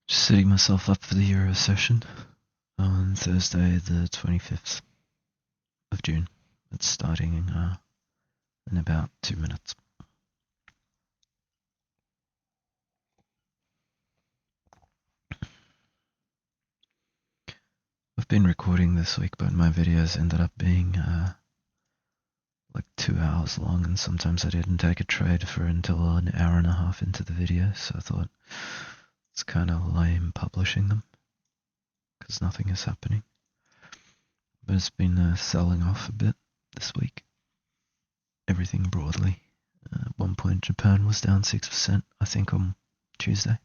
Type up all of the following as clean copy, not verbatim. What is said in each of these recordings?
Just setting myself up for the Euro session on Thursday, the 25th of June. It's starting in about 2 minutes. I've been recording this week, but my videos ended up being like 2 hours long, and sometimes I didn't take a trade for until an hour and a half into the video, so I thought it's kind of lame publishing them because nothing is happening. But it's been selling off a bit this week. Everything broadly. At one point, Japan was down 6%, I think, on Tuesday.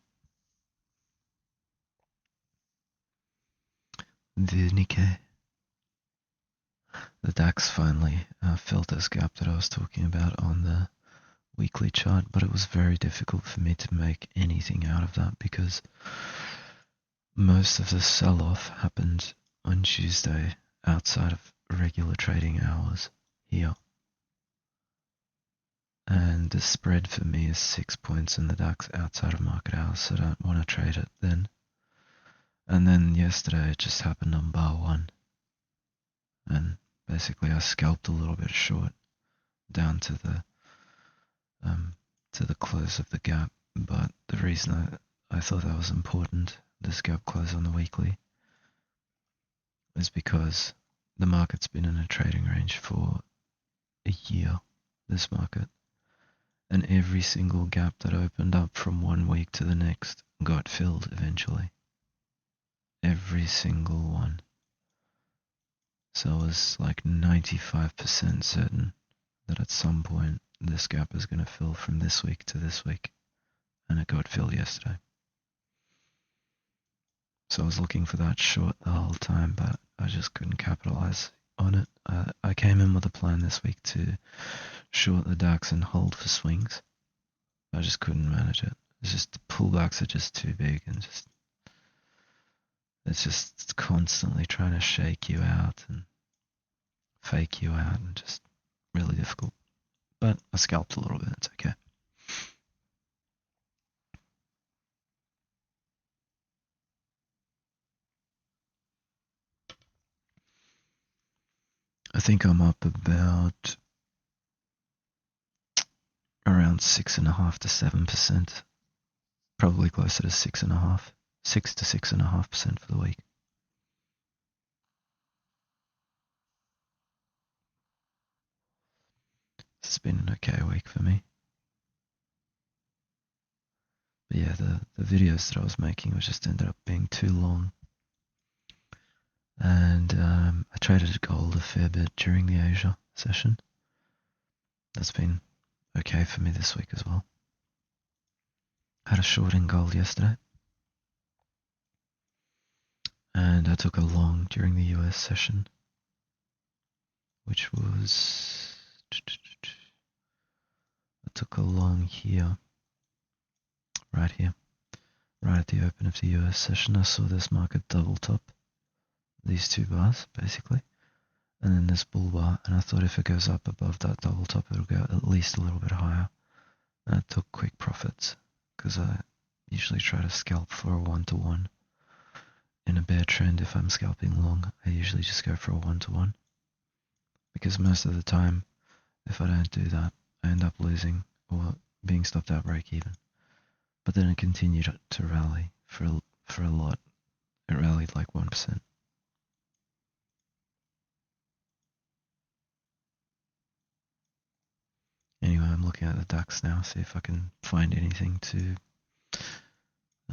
The Nikkei. The DAX finally filled this gap that I was talking about on the weekly chart, but it was very difficult for me to make anything out of that because most of the sell-off happened on Tuesday outside of regular trading hours here. And the spread for me is 6 points in the DAX outside of market hours, so I don't want to trade it then. And then yesterday it just happened on bar 1. And basically I scalped a little bit short down to the close of the gap. But the reason I thought that was important, this gap close on the weekly, is because the market's been in a trading range for a year, this market. And every single gap that opened up from 1 week to the next got filled eventually. Every single one. So I was like 95% certain that at some point this gap is going to fill from this week to this week. And that got filled yesterday. So I was looking for that short the whole time, but I just couldn't capitalize on it. I came in with a plan this week to short the DAX and hold for swings. I just couldn't manage it. It's just the pullbacks are just too big, and it's just constantly trying to shake you out and fake you out, and just really difficult. But I scalped a little bit. It's okay. I think I'm up about around 6.5% to 7%, probably closer to 6.5%, 6 to 6.5% for the week. It's been an okay week for me. But yeah, the videos that I was making just ended up being too long. And I traded gold a fair bit during the Asia session. That's been okay for me this week as well. Had a short in gold yesterday. And I took a long during the US session, which was... I took a long here, right here, right at the open of the US session. I saw this market double top these two bars, basically, and then this bull bar, and I thought if it goes up above that double top, it'll go at least a little bit higher. And I took quick profits, because I usually try to scalp for a 1-to-1. In a bear trend, if I'm scalping long, I usually just go for a 1-to-1, because most of the time, if I don't do that, I end up losing or being stopped out break even. But then it continued to rally for a lot. It rallied like 1%. Anyway, I'm looking at the DAX now, see if I can find anything to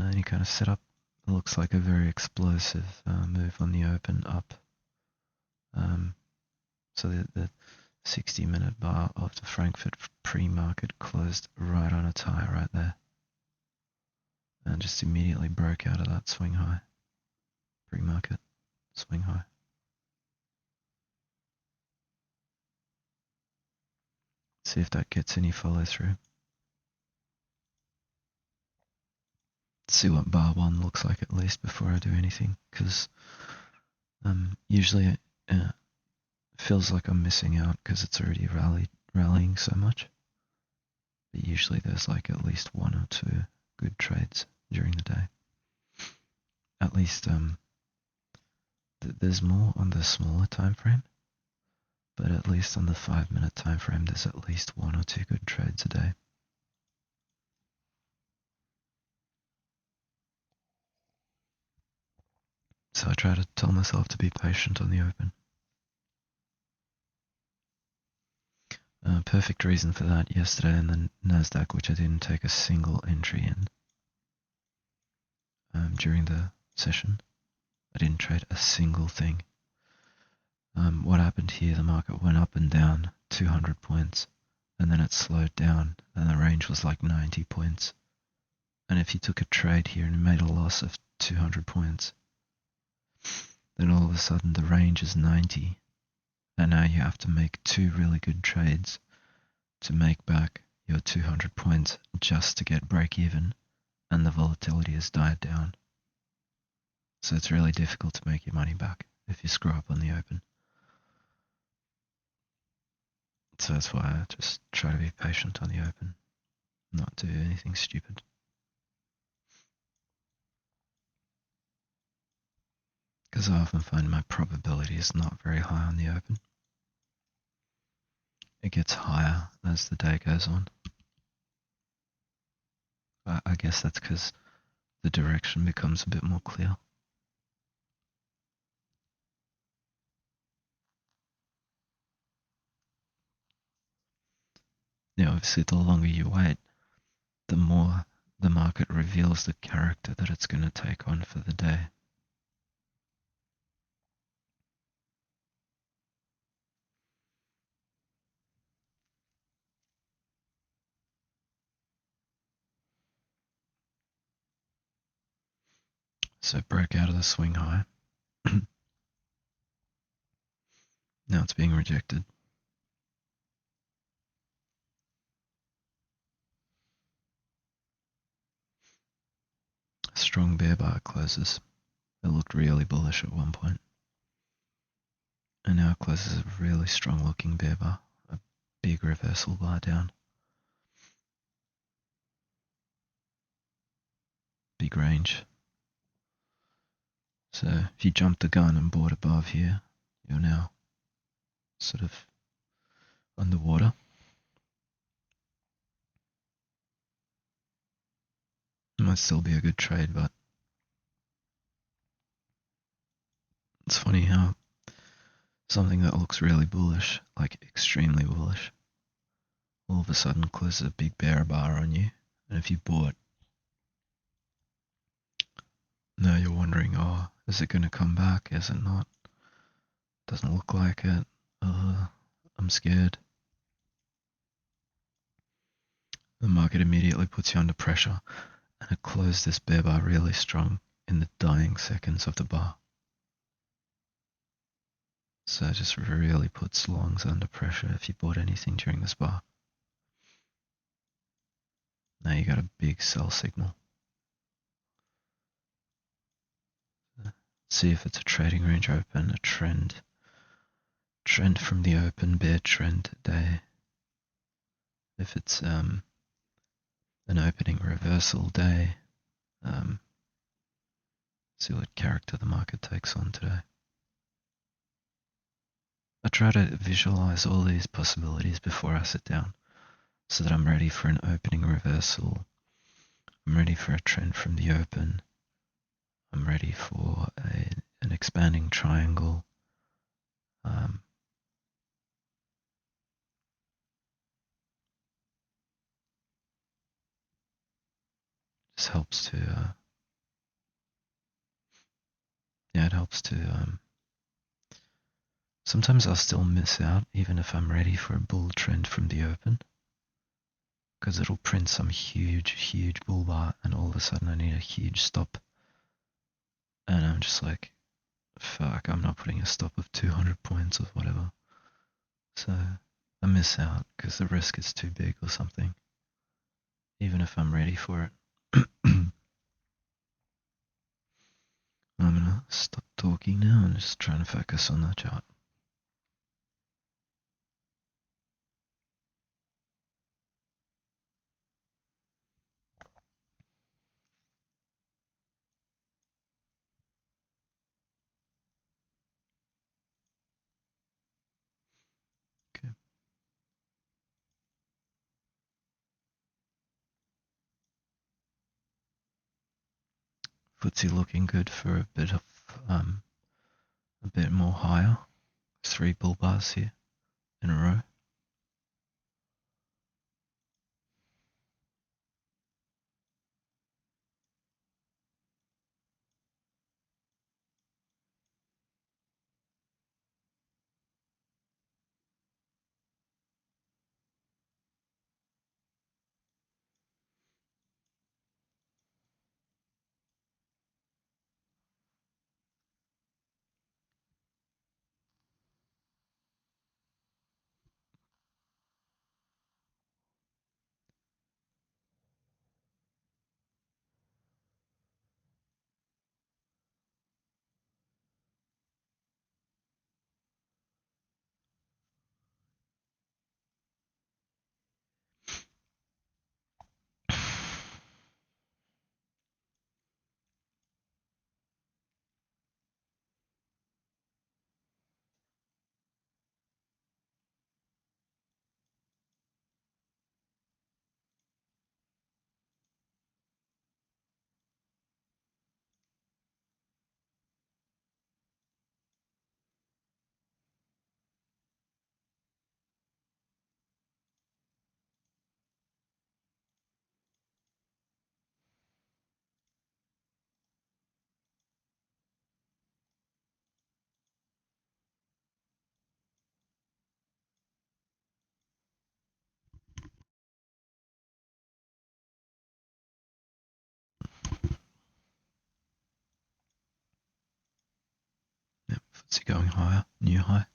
any kind of setup. It looks like a very explosive move on the open up. So the 60-minute bar of the Frankfurt pre-market closed right on its high right there, and just immediately broke out of that swing high. Pre-market swing high. See if that gets any follow through. See what bar one looks like at least before I do anything, because usually it feels like I'm missing out because it's already rallying so much. But usually there's like at least one or two good trades during the day. At least there's more on the smaller time frame, but at least on the 5-minute time frame there's at least one or two good trades a day. So I try to tell myself to be patient on the open. Perfect reason for that yesterday in the Nasdaq, which I didn't take a single entry in during the session. I didn't trade a single thing. What happened here, the market went up and down 200 points, and then it slowed down, and the range was like 90 points. And if you took a trade here and made a loss of 200 points, then all of a sudden the range is 90, and now you have to make two really good trades to make back your 200 points just to get break even, and the volatility has died down. So it's really difficult to make your money back if you screw up on the open. So that's why I just try to be patient on the open, not do anything stupid. Because I often find my probability is not very high on the open. It gets higher as the day goes on. I guess that's because the direction becomes a bit more clear. Obviously the longer you wait, the more the market reveals the character that it's going to take on for the day. So it broke out of the swing high. Now it's being rejected. Strong bear bar closes. It looked really bullish at one point. And now it closes a really strong looking bear bar. A big reversal bar down. Big range. So if you jumped the gun and bought above here, you're now sort of underwater. It might still be a good trade, but it's funny how something that looks really bullish, like extremely bullish, all of a sudden closes a big bear bar on you. And if you bought, now you're wondering, oh, is it going to come back? Is it not? Doesn't look like it. I'm scared. The market immediately puts you under pressure, and it closed this bear bar really strong in the dying seconds of the bar. So it just really puts longs under pressure if you bought anything during this bar. Now you got a big sell signal. See if it's a trading range open, a trend from the open, bear trend day. If it's an opening reversal day, see what character the market takes on today. I try to visualize all these possibilities before I sit down so that I'm ready for an opening reversal. I'm ready for a trend from the open. I'm ready for an expanding triangle. Just helps to, it helps to, sometimes I'll still miss out even if I'm ready for a bull trend from the open, because it'll print some huge bull bar and all of a sudden I need a huge stop. And I'm just like, fuck, I'm not putting a stop of 200 points or whatever. So I miss out because the risk is too big or something, even if I'm ready for it. I'm gonna stop talking now and just try to focus on the chart. Okay. FTSE looking good for a bit more higher. 3 bull bars here in a row. FTSE going higher, new high.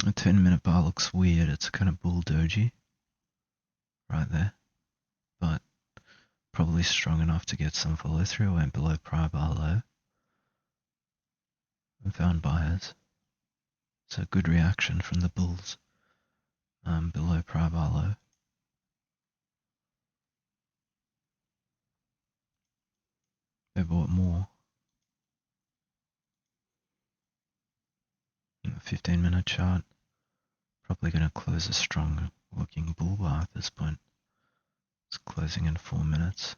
A 10-minute bar looks weird. It's kind of bull doji right there, but probably strong enough to get some follow through. Went below prior bar low and found buyers. So good reaction from the bulls below prior bar low. They bought more. 15-minute chart. Probably going to close a strong looking bull bar at this point. It's closing in 4 minutes.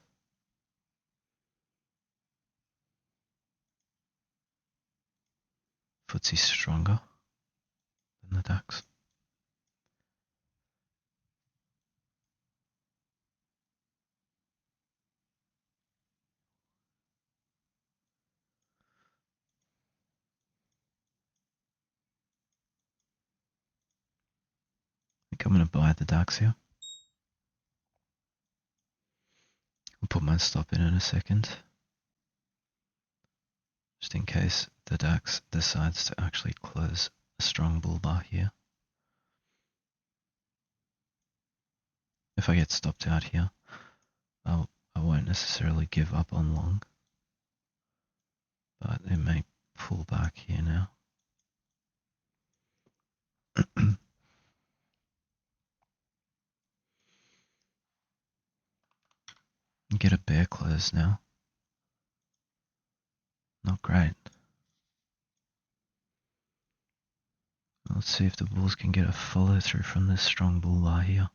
FTSE stronger than the DAX. I think I'm going to buy the DAX here. I'll put my stop in a second, just in case the DAX decides to actually close a strong bull bar here. If I get stopped out here, I won't necessarily give up on long, but it may pull back here now. Get a bear close now. Not great. Let's see if the bulls can get a follow through from this strong bull bar here.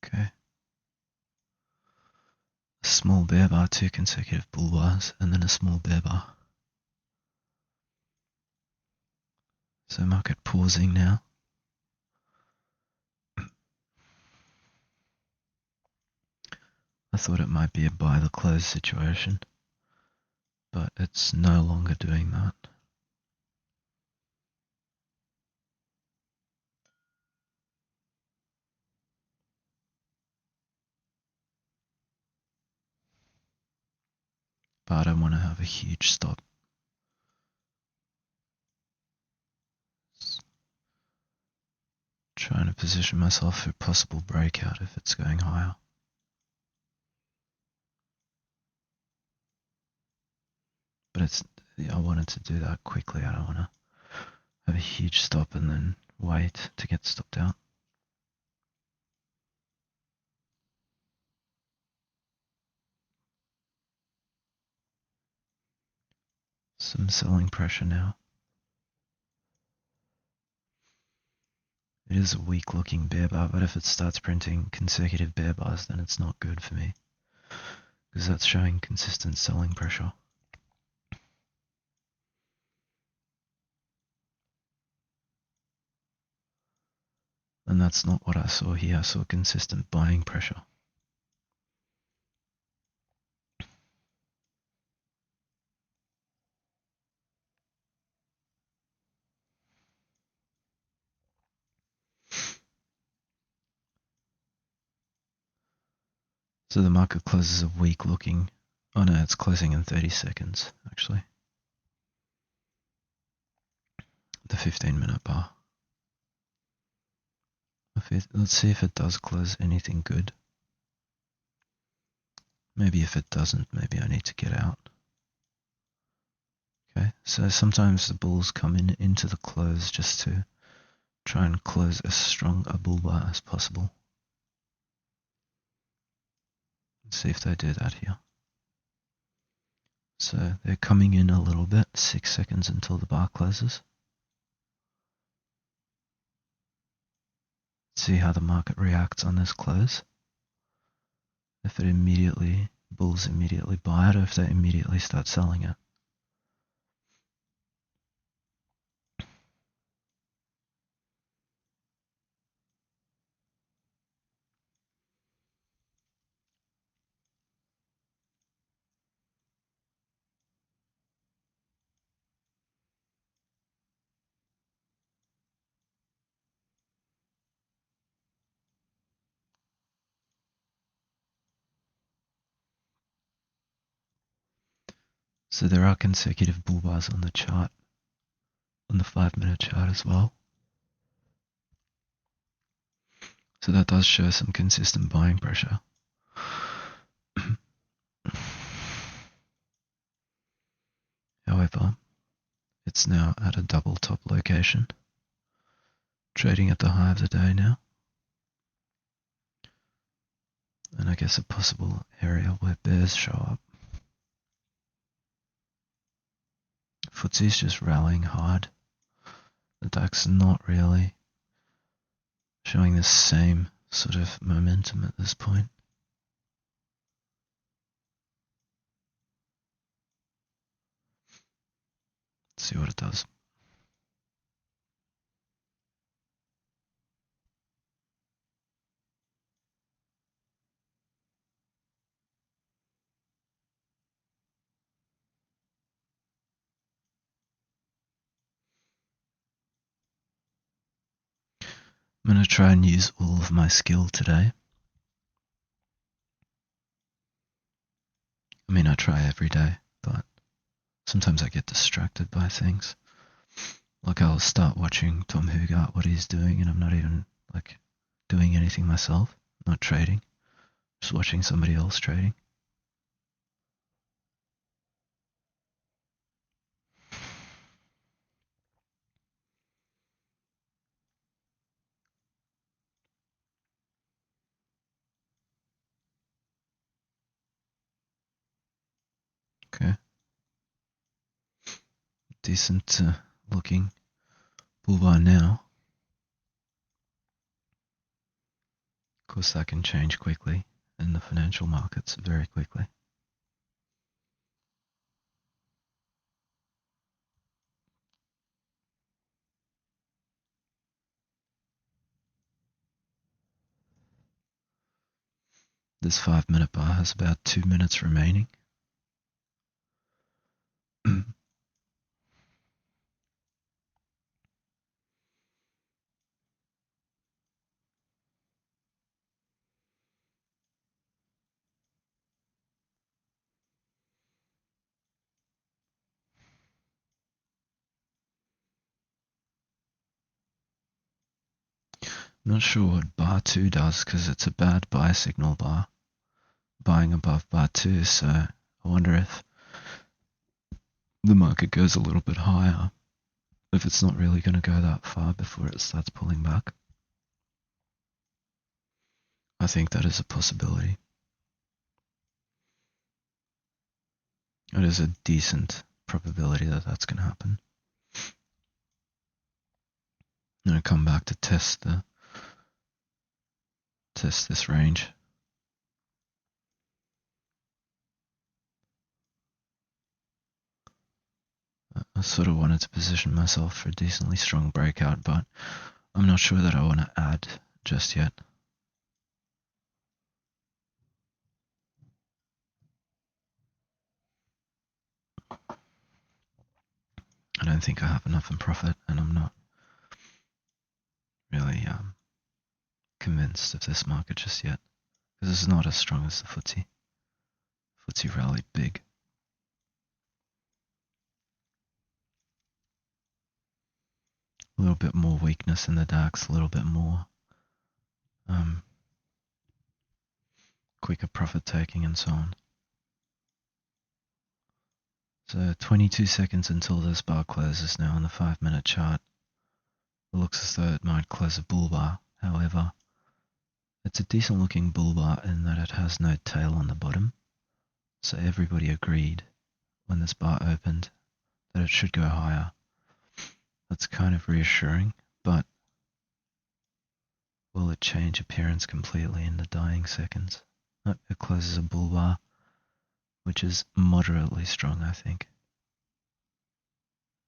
Okay. A small bear bar, 2 consecutive bull bars, and then a small bear bar. So market pausing now. I thought it might be a buy the close situation, but it's no longer doing that. But I don't want to have a huge stop. Trying to position myself for a possible breakout if it's going higher. But I wanted to do that quickly. I don't want to have a huge stop and then wait to get stopped out. Some selling pressure now. It is a weak looking bear bar, but if it starts printing consecutive bear bars, then it's not good for me, because that's showing consistent selling pressure. And that's not what I saw here. I saw consistent buying pressure. So the market closes a weak looking. Oh no, it's closing in 30 seconds, actually. The 15-minute bar. Let's see if it does close anything good. Maybe if it doesn't, maybe I need to get out. Okay, so sometimes the bulls come into the close just to try and close as strong a bull bar as possible. Let's see if they do that here. So they're coming in a little bit, 6 seconds until the bar closes. See how the market reacts on this close. If it immediately, bulls immediately buy it, or if they immediately start selling it. So there are consecutive bull bars on the chart, on the 5-minute chart as well. So that does show some consistent buying pressure. However, it's now at a double top location, trading at the high of the day now. And I guess a possible area where bears show up. FTSE's just rallying hard. The DAX not really showing the same sort of momentum at this point. Let's see what it does. I'm going to try and use all of my skill today. I mean, I try every day, but sometimes I get distracted by things. Like I'll start watching Tom Hugart, what he's doing, and I'm not even like doing anything myself, not trading, just watching somebody else trading. Okay. Decent looking bull bar now. Of course, that can change quickly in the financial markets, very quickly. This 5-minute bar has about 2 minutes remaining. Not sure what bar 2 does because it's a bad buy signal bar. Buying above bar 2, so I wonder if the market goes a little bit higher, if it's not really going to go that far before it starts pulling back. I think that is a possibility. It is a decent probability that that's going to happen. I'm going to come back to test this range. I sort of wanted to position myself for a decently strong breakout, but I'm not sure that I want to add just yet. I don't think I have enough in profit, and I'm not really convinced of this market just yet, because it's not as strong as the FTSE. FTSE rallied big. A little bit more weakness in the DAX, a little bit more quicker profit taking and so on. So 22 seconds until this bar closes now on the 5-minute chart. It looks as though it might close a bull bar. However, it's a decent looking bull bar in that it has no tail on the bottom. So everybody agreed when this bar opened that it should go higher. That's kind of reassuring, but will it change appearance completely in the dying seconds? Nope, it closes a bull bar, which is moderately strong, I think.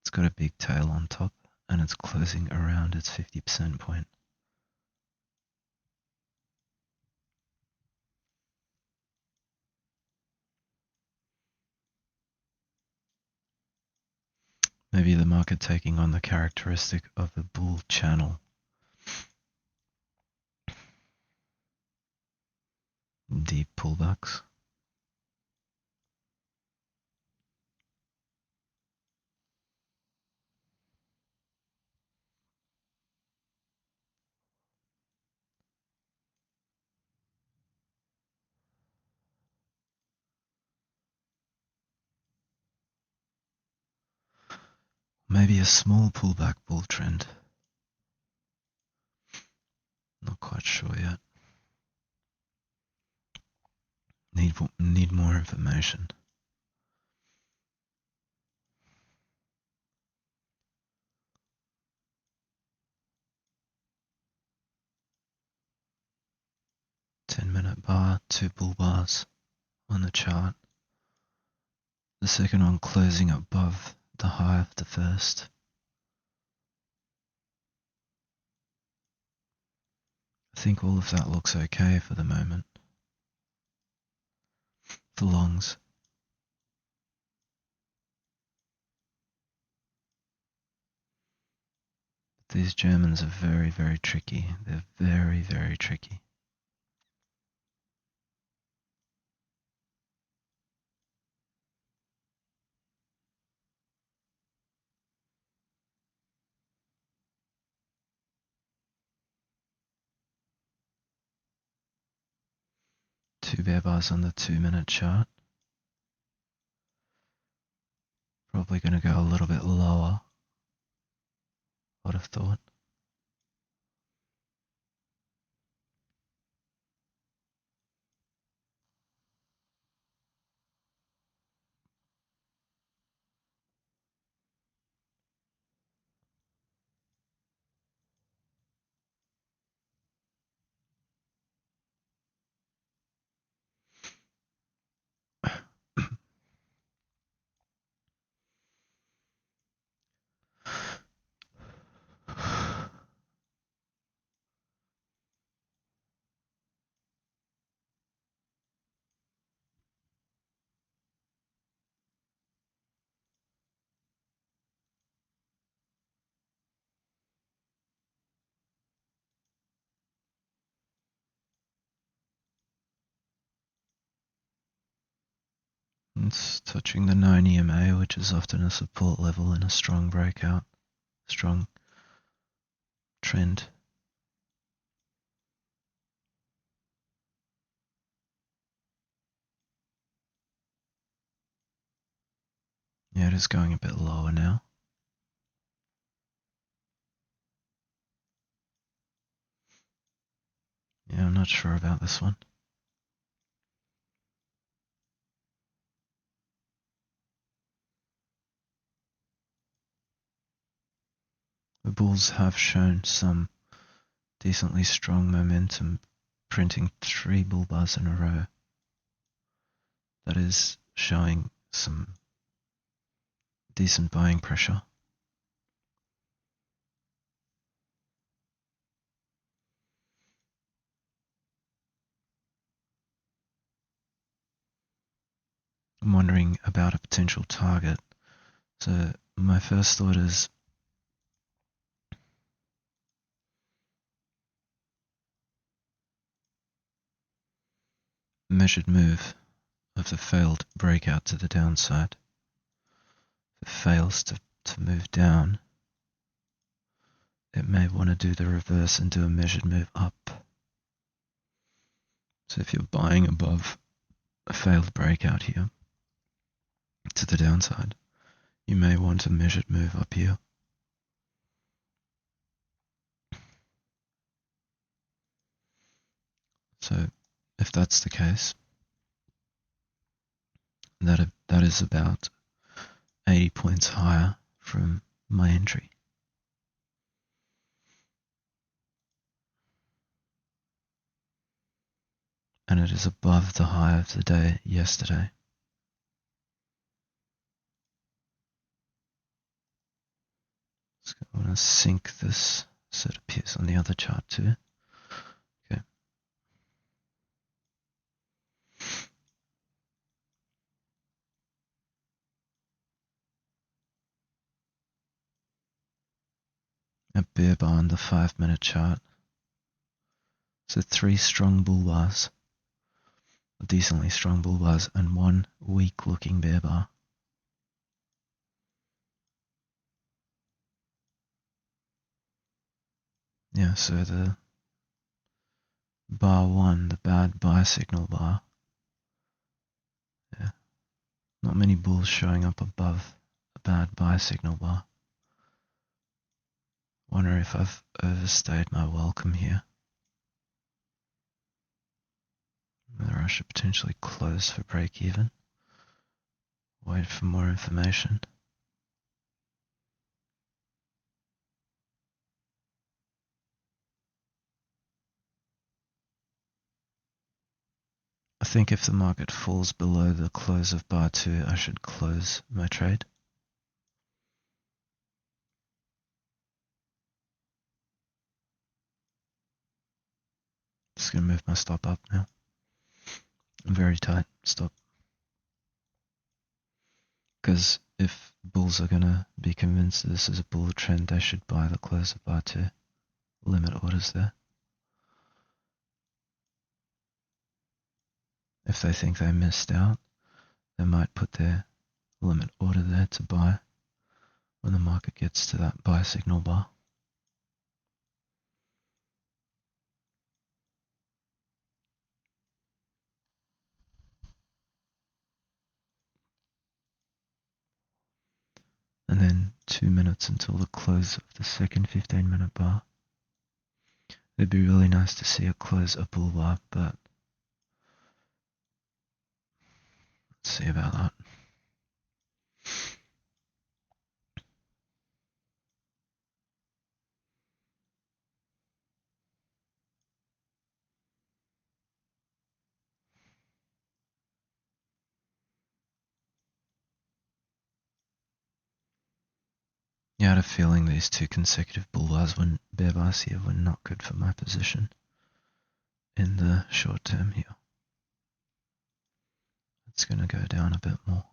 It's got a big tail on top, and it's closing around its 50% point. Maybe the market taking on the characteristic of a bull channel. Deep pullbacks. Maybe a small pullback bull trend. Not quite sure yet. Need more information. Minute bar, 2 bull bars on the chart. The second one closing above the high of the first. I think all of that looks okay for the moment. For longs. These Germans are very, very tricky. They're very, very tricky. Two bear bars on the 2-minute chart. Probably going to go a little bit lower, I would have thought. It's touching the 9 EMA, which is often a support level in a strong breakout, strong trend. Yeah, it is going a bit lower now. Yeah, I'm not sure about this one. The bulls have shown some decently strong momentum, printing 3 bull bars in a row. That is showing some decent buying pressure. I'm wondering about a potential target. So my first thought is measured move of the failed breakout to the downside. If it fails to move down, it may want to do the reverse and do a measured move up. So if you're buying above a failed breakout here to the downside, you may want a measured move up here. So if that's the case, that is about 80 points higher from my entry. And it is above the high of the day yesterday. So I want to sync this so it appears on the other chart too. Okay. A bear bar on the 5-minute chart. So 3 strong bull bars, decently strong bull bars, and 1 weak looking bear bar. Yeah, so the bar 1, the bad buy signal bar. Yeah, not many bulls showing up above a bad buy signal bar. Wonder if I've overstayed my welcome here. Whether I should potentially close for break even. Wait for more information. I think if the market falls below the close of bar 2, I should close my trade. Just going to move my stop up now. Very tight stop. Because if bulls are going to be convinced that this is a bull trend, they should buy the close of bar 2. Limit orders there. If they think they missed out, they might put their limit order there to buy when the market gets to that buy signal bar. And then 2 minutes until the close of the second 15-minute bar. It'd be really nice to see a close a bull bar, but let's see about that. Yeah, I had a feeling these 2 consecutive bull bars, bear bars here, were not good for my position in the short term here. It's going to go down a bit more.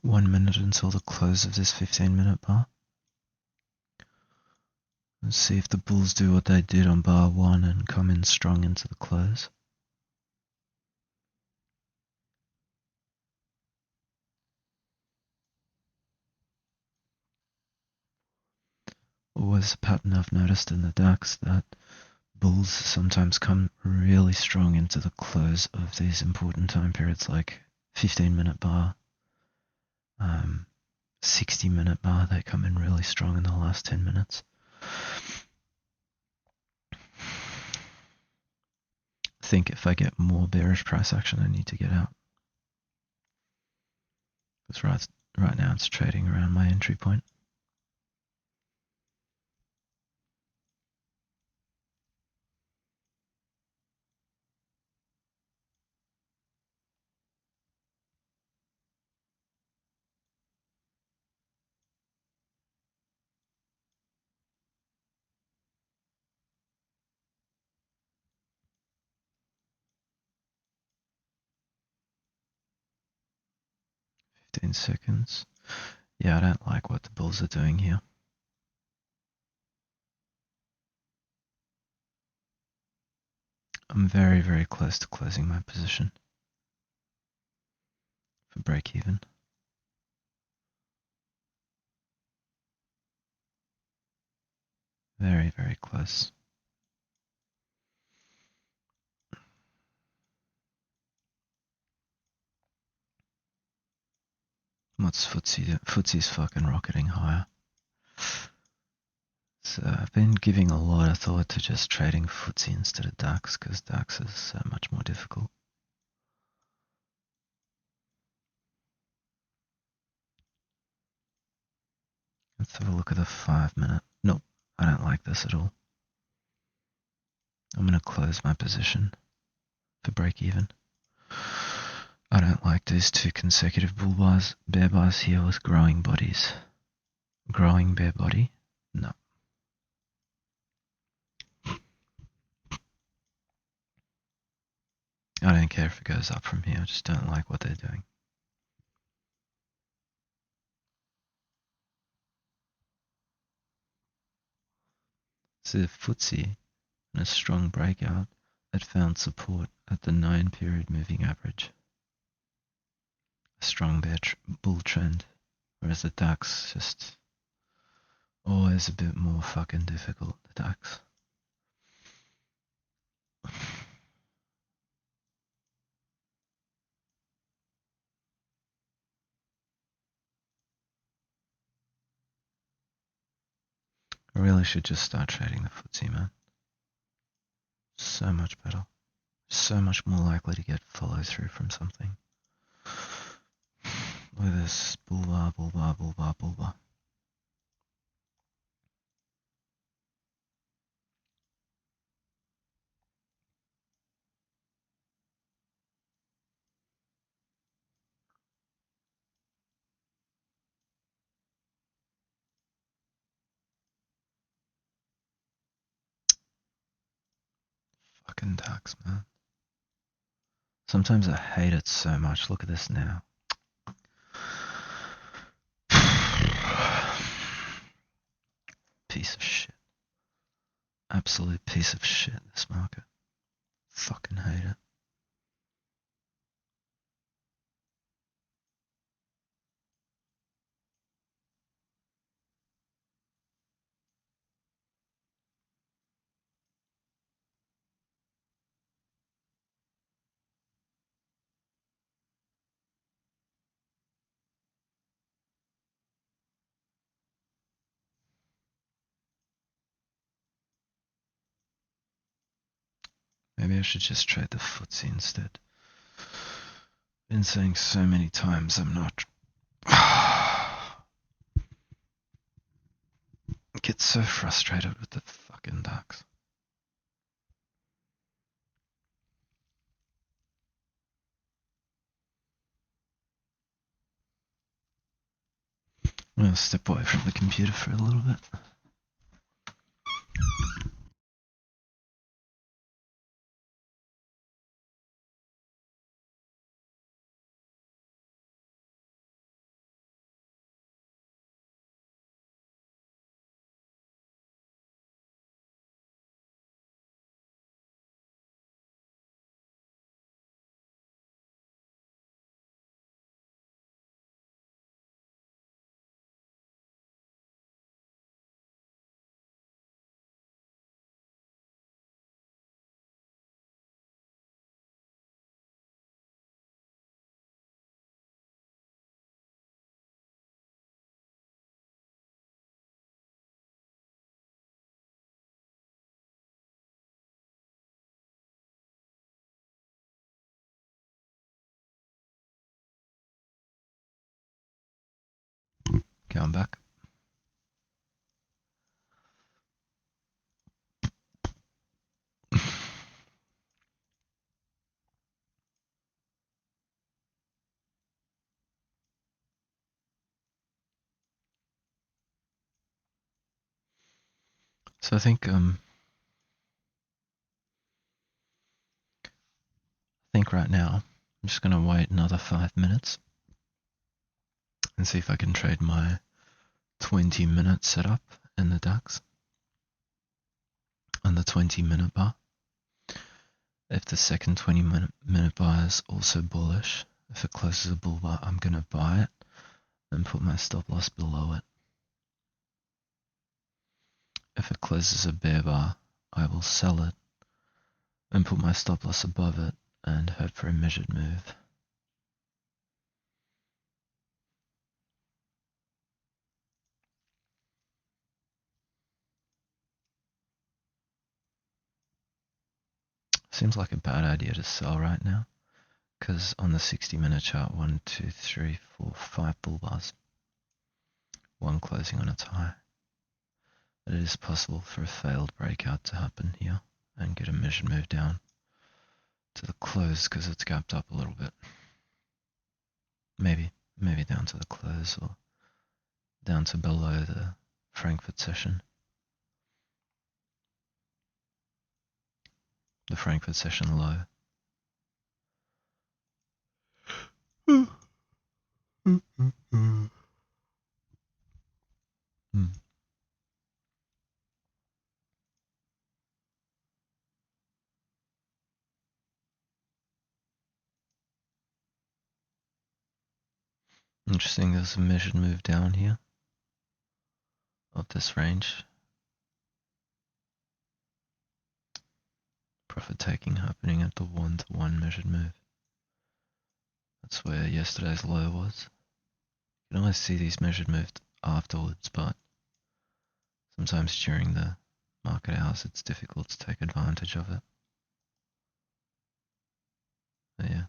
One minute until the close of this 15-minute bar. Let's see if the bulls do what they did on bar 1 and come in strong into the close. Always a pattern I've noticed in the DAX that bulls sometimes come really strong into the close of these important time periods like 15-minute bar, 60-minute bar. They come in really strong in the last 10 minutes. I think if I get more bearish price action, I need to get out. Because right now it's trading around my entry point. Seconds. Yeah, I don't like what the bulls are doing here. I'm very, very close to closing my position for break even. Very, very close. What's FTSE doing? FTSE's fucking rocketing higher. So I've been giving a lot of thought to just trading FTSE instead of DAX because DAX is so much more difficult. Let's have a look at the 5 minute. Nope, I don't like this at all. I'm going to close my position for break even. I don't like these two consecutive bull bars, bear bars here with growing bodies. Growing bear body? No. I don't care if it goes up from here, I just don't like what they're doing. So the FTSE, in a strong breakout, it found support at the 9-period moving average. A strong bull trend, whereas the DAX just always a bit more fucking difficult, the DAX. I really should just start trading the FTSE, man. So much better. So much more likely to get follow through from something. Look at this. Bull bar, bull bar, bull bar, bull bar. Fucking DAX, man. Sometimes I hate it so much. Look at this now. Piece of shit. Absolute piece of shit, this market. Fucking hate it. Maybe I should just trade the FTSE instead. Been saying so many times I'm not. I get so frustrated with the fucking DAX. I'm gonna step away from the computer for a little bit. Going back. So I think right now I'm just gonna wait another 5 minutes and see if I can trade my 20-minute setup in the DAX on the 20-minute bar. If the second 20-minute bar is also bullish, if it closes a bull bar, I'm going to buy it and put my stop loss below it. If it closes a bear bar, I will sell it and put my stop loss above it and hope for a measured move. Seems like a bad idea to sell right now, because on the 60-minute chart, 1, 2, 3, 4, 5 bull bars, one closing on its high. It is possible for a failed breakout to happen here and get a measured move down to the close because it's gapped up a little bit. Maybe down to the close or down to below the Frankfurt session. The Frankfurt session low. Interesting, there's a measured move down here of this range. Profit taking happening at the 1-to-1 measured move. That's where yesterday's low was. You can always see these measured moves afterwards, but sometimes during the market hours it's difficult to take advantage of it. But yeah.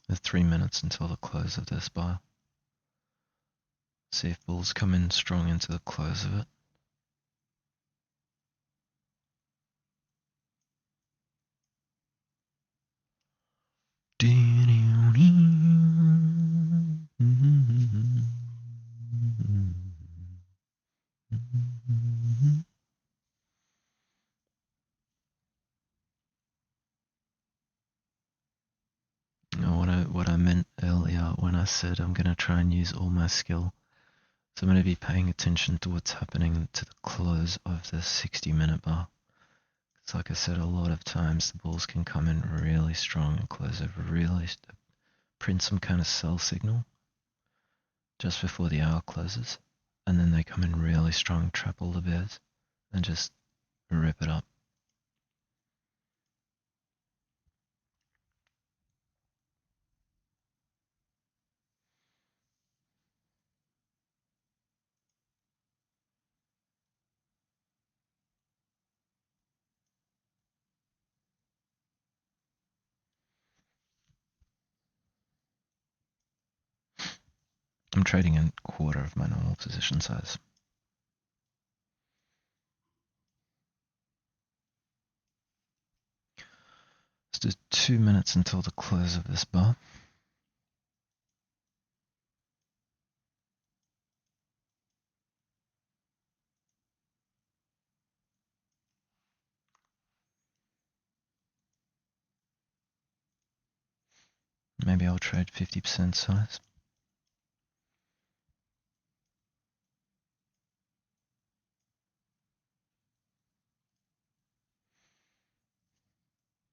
There's 3 minutes until the close of this bar. See if bulls come in strong into the close of it. What I meant earlier when I said I'm going to try and use all my skill. So I'm going to be paying attention to what's happening to the close of the 60-minute bar. It's like I said, a lot of times the bulls can come in really strong and close over print some kind of sell signal just before the hour closes, and then they come in really strong, trap all the bears, and just rip it up. I'm trading in a quarter of my normal position size. Let's do 2 minutes until the close of this bar. Maybe I'll trade 50% size.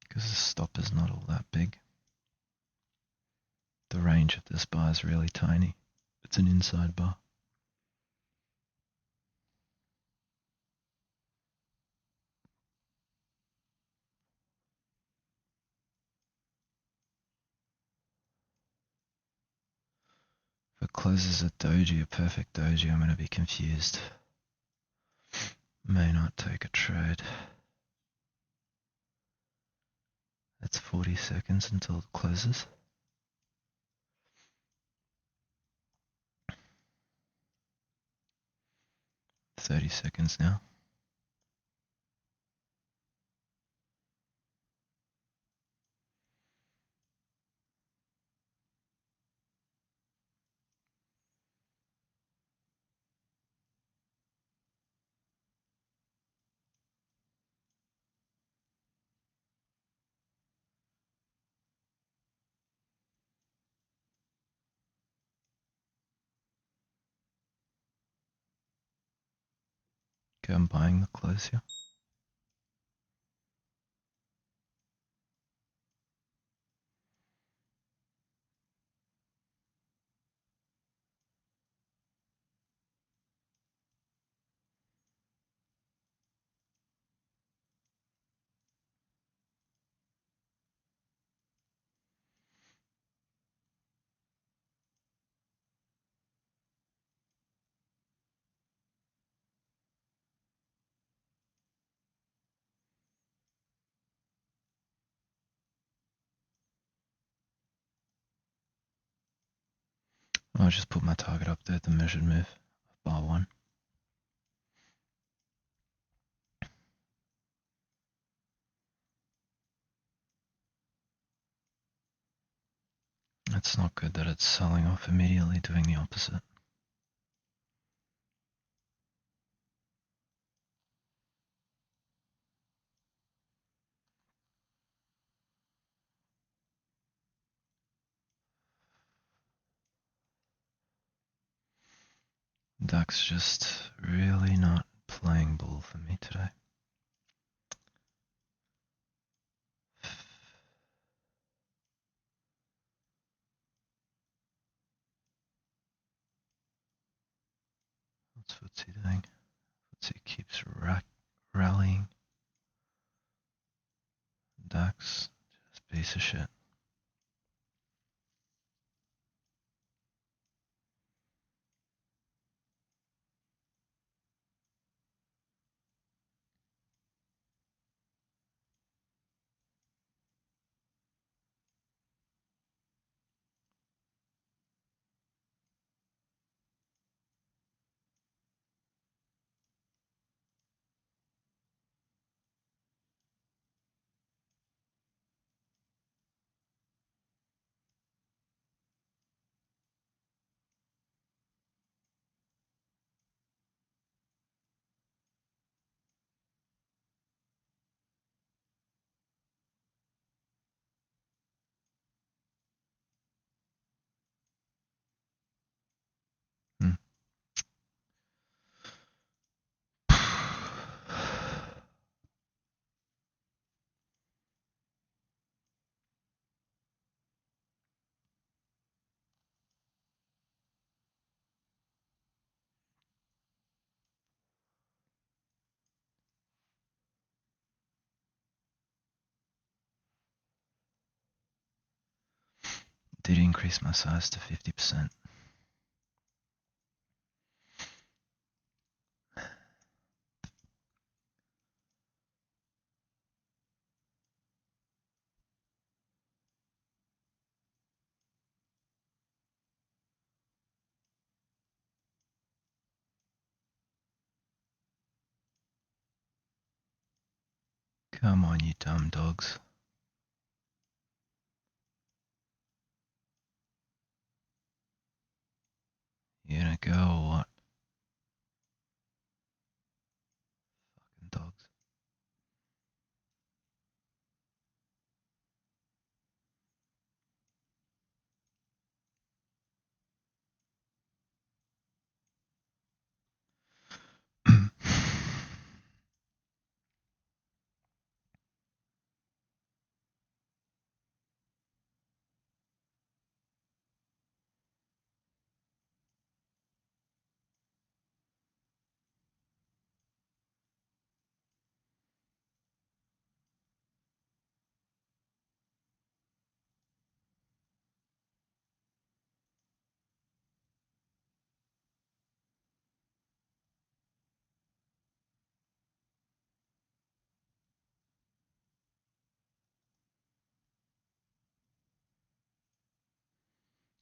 Because the stop is not all that big. The range of this bar is really tiny. It's an inside bar. If it closes a doji, a perfect doji, I'm going to be confused. May not take a trade. It's 40 seconds until it closes. $30 seconds now. Okay, I'm buying the close here. I'll just put my target up there at the measured move of bar 1. It's not good that it's selling off immediately, doing the opposite. DAX just really not playing ball for me today. What's FTSE doing? FTSE keeps rallying. DAX, just piece of shit. Did increase my size to 50%. Come on, you dumb dogs. You gonna go or what? Fucking dogs.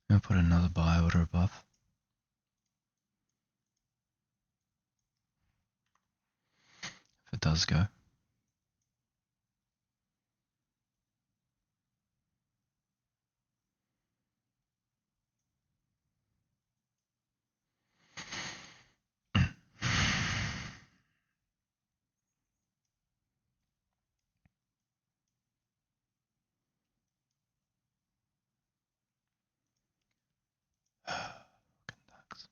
I'm gonna put another buy order above. If it does go. Fucking DAX.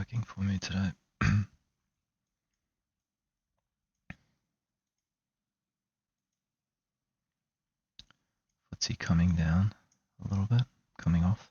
working for me today. FTSE coming down a little bit, coming off.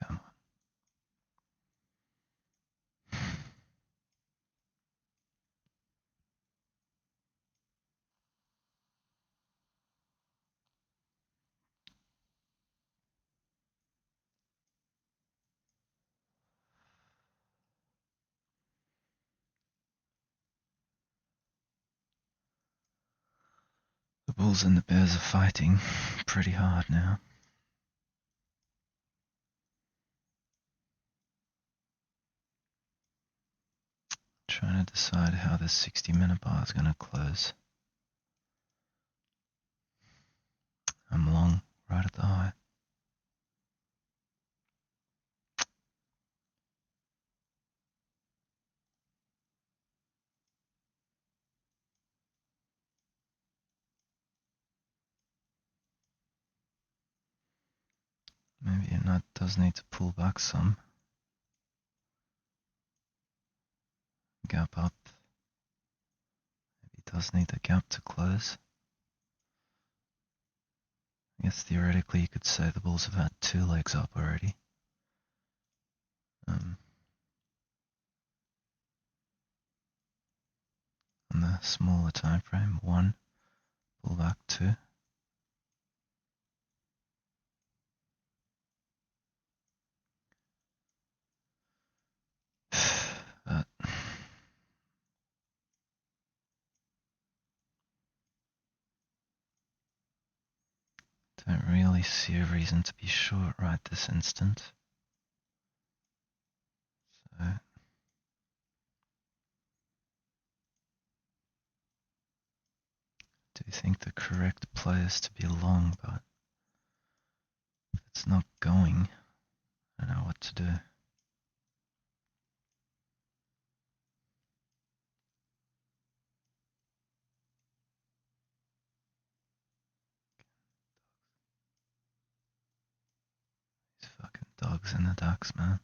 Come on. The Bulls and the Bears are fighting pretty hard now. Trying to decide how this 60-minute bar is going to close. I'm long, right at the high. Maybe it does need to pull back some. Gap up. Maybe it does need the gap to close. I guess theoretically you could say the Bulls have had 2 legs up already. On the smaller time frame, 1, pull back 2. But don't really see a reason to be short right this instant. So I do think the correct play is to be long, but if it's not going, I don't know what to do. These fucking dogs in the DAX, man.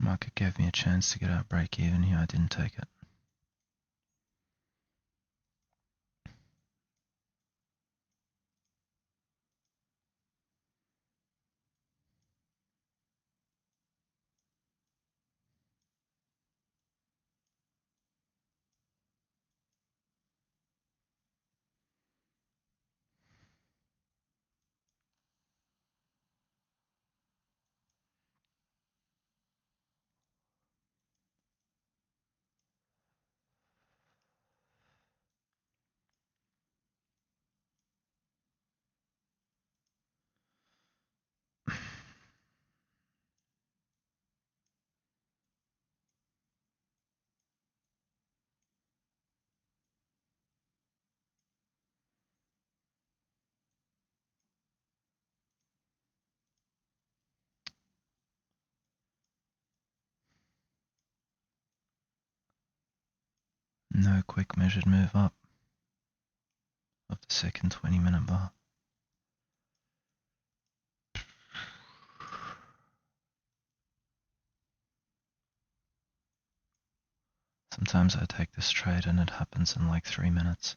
Market gave me a chance to get out break even here, I didn't take it. No quick measured move up of the second 20-minute bar. Sometimes I take this trade and it happens in like 3 minutes.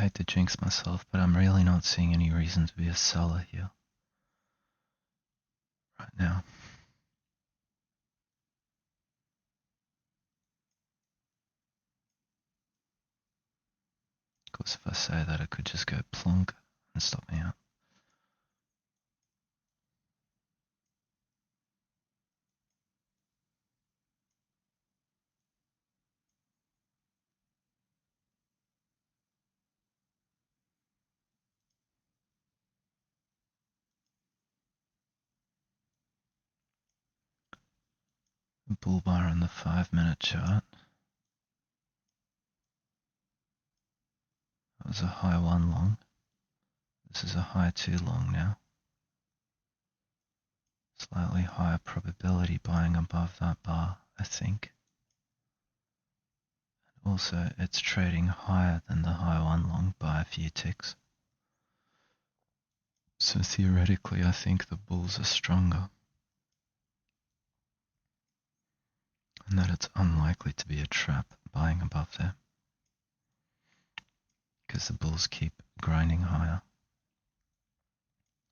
hate to jinx myself, but I'm really not seeing any reason to be a seller here right now. Of course, if I say that, it could just go plonk and stop me out. The bull bar on the 5-minute chart. That was a high 1 long. This is a high 2 long now. Slightly higher probability buying above that bar, I think. Also, it's trading higher than the high 1 long by a few ticks. So theoretically, I think the bulls are stronger. And that it's unlikely to be a trap buying above there. Because the bulls keep grinding higher.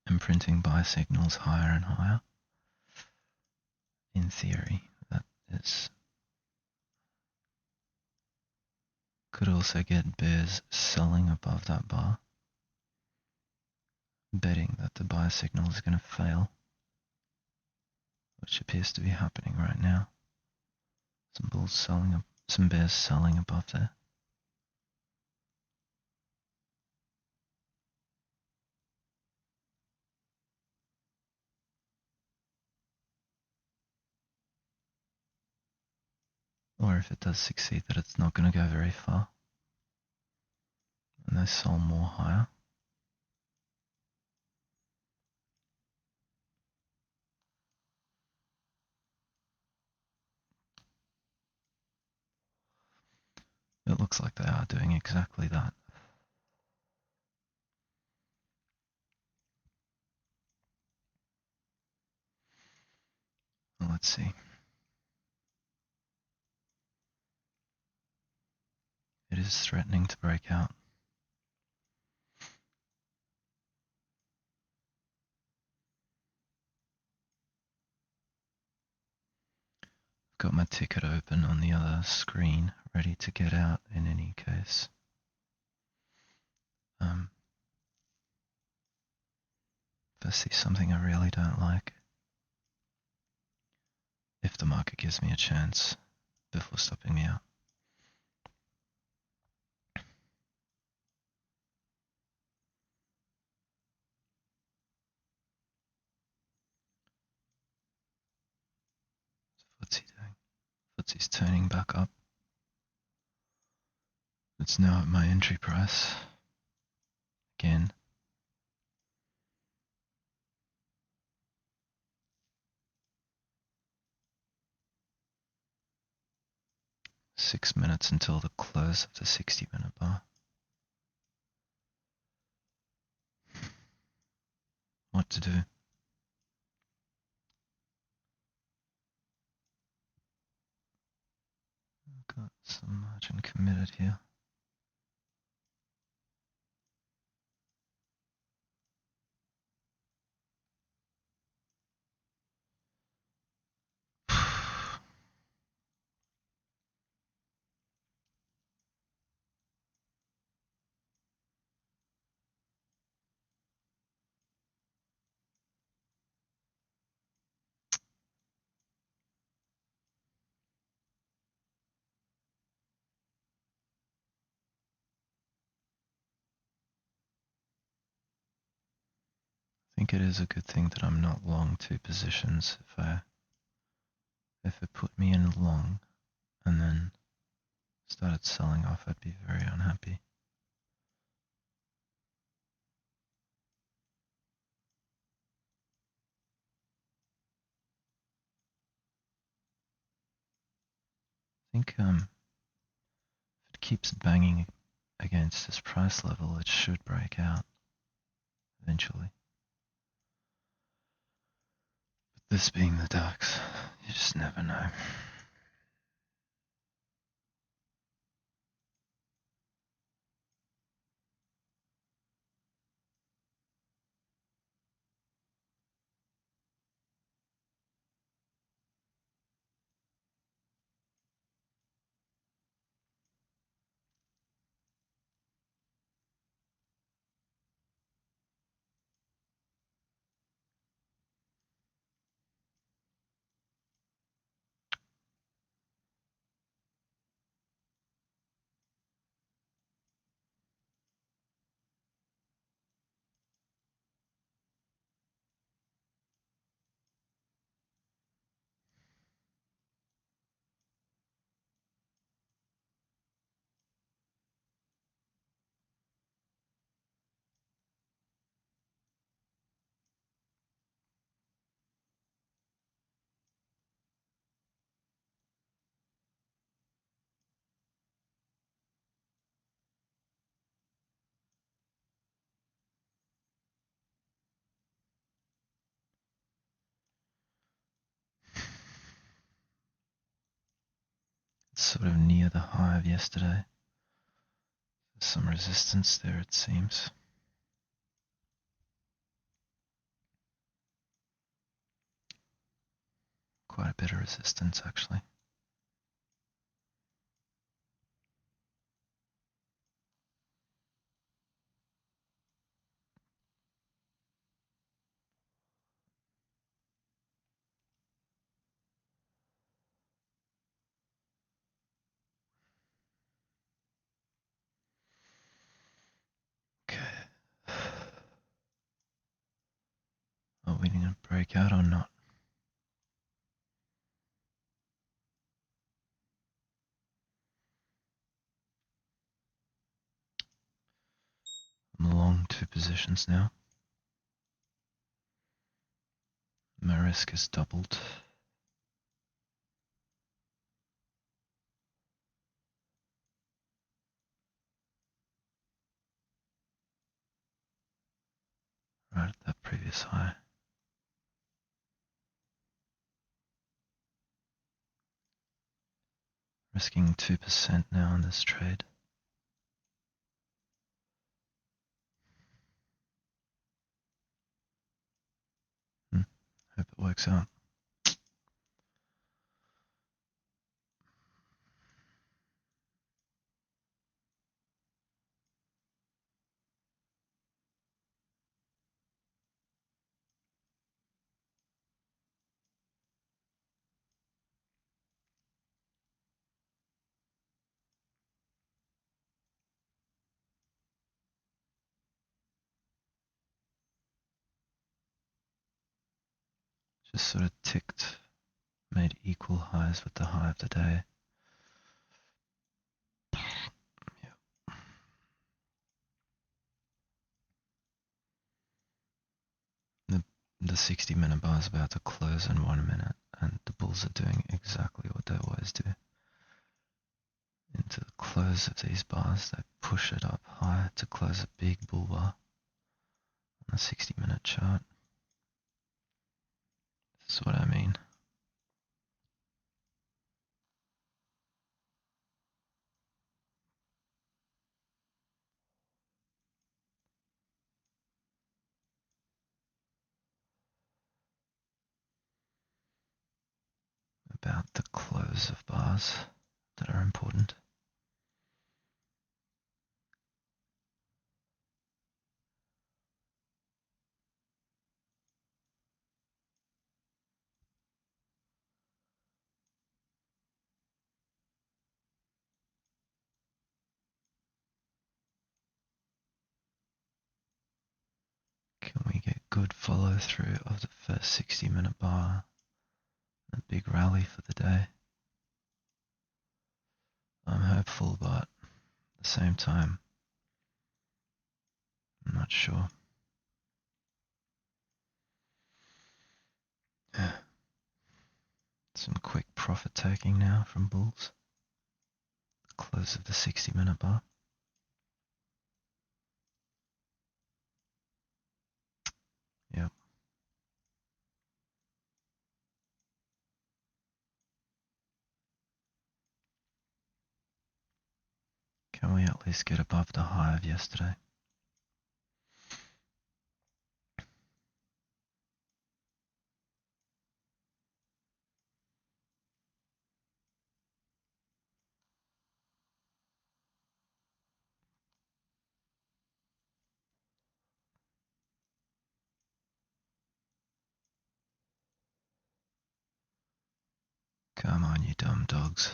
And printing buy signals higher and higher. In theory, that is... Could also get bears selling above that bar, betting that the buy signal is going to fail, which appears to be happening right now. Some bulls selling up, some bears selling above there. Or if it does succeed, that it's not going to go very far, and they sell more higher. It looks like they are doing exactly that. Well, let's see. It is threatening to break out. I've got my ticket open on the other screen, ready to get out in any case. If I see something I really don't like, if the market gives me a chance before stopping me out. What's he doing? FTSE's turning back up. It's now at my entry price. Again. Six minutes until the close of the 60-minute bar. What to do? I've got some margin committed here. I think it is a good thing that I'm not long two positions. If it put me in long and then started selling off, I'd be very unhappy. I think if it keeps banging against this price level, it should break out eventually. But this being the DAX, you just never know. It's sort of near the high of yesterday. There's some resistance there, it seems. Quite a bit of resistance, actually. Okay. Are we going to break out or not? I'm long 2 positions now. My risk is doubled. Right at that previous high. Risking 2% now on this trade. Hope it works out. Just sort of ticked, made equal highs with the high of the day. Yeah. The 60-minute bar is about to close in 1 minute, and the bulls are doing exactly what they always do. Into the close of these bars, they push it up high to close a big bull bar on the 60-minute chart. This is what I mean. About the close of bars that are important. Can we get good follow through of the first 60-minute bar? A big rally for the day. I'm hopeful, but at the same time, I'm not sure. Some quick profit taking now from bulls. Close of the 60-minute bar. Yep. Can we at least get above the high of yesterday? Come on, you dumb dogs.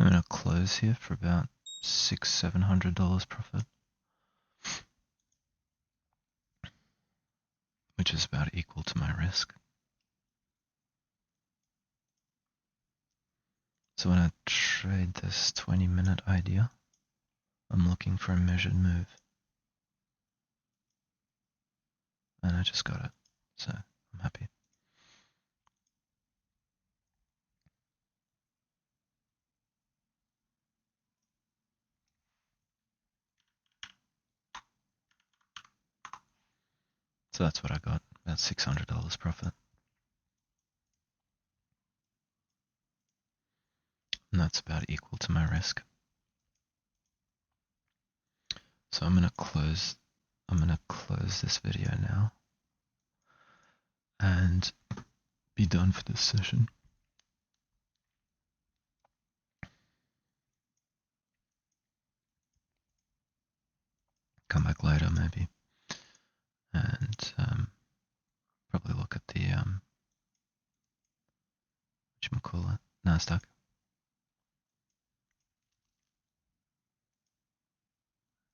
I'm gonna close here for about $600-700 profit, which is about equal to my risk. So when I trade this 20-minute idea, I'm looking for a measured move. And I just got it, so I'm happy. So that's what I got, about $600 profit. And that's about equal to my risk. So I'm gonna close this video now and be done for this session. Come back later maybe, and probably look at the whatchamacallit, NASDAQ.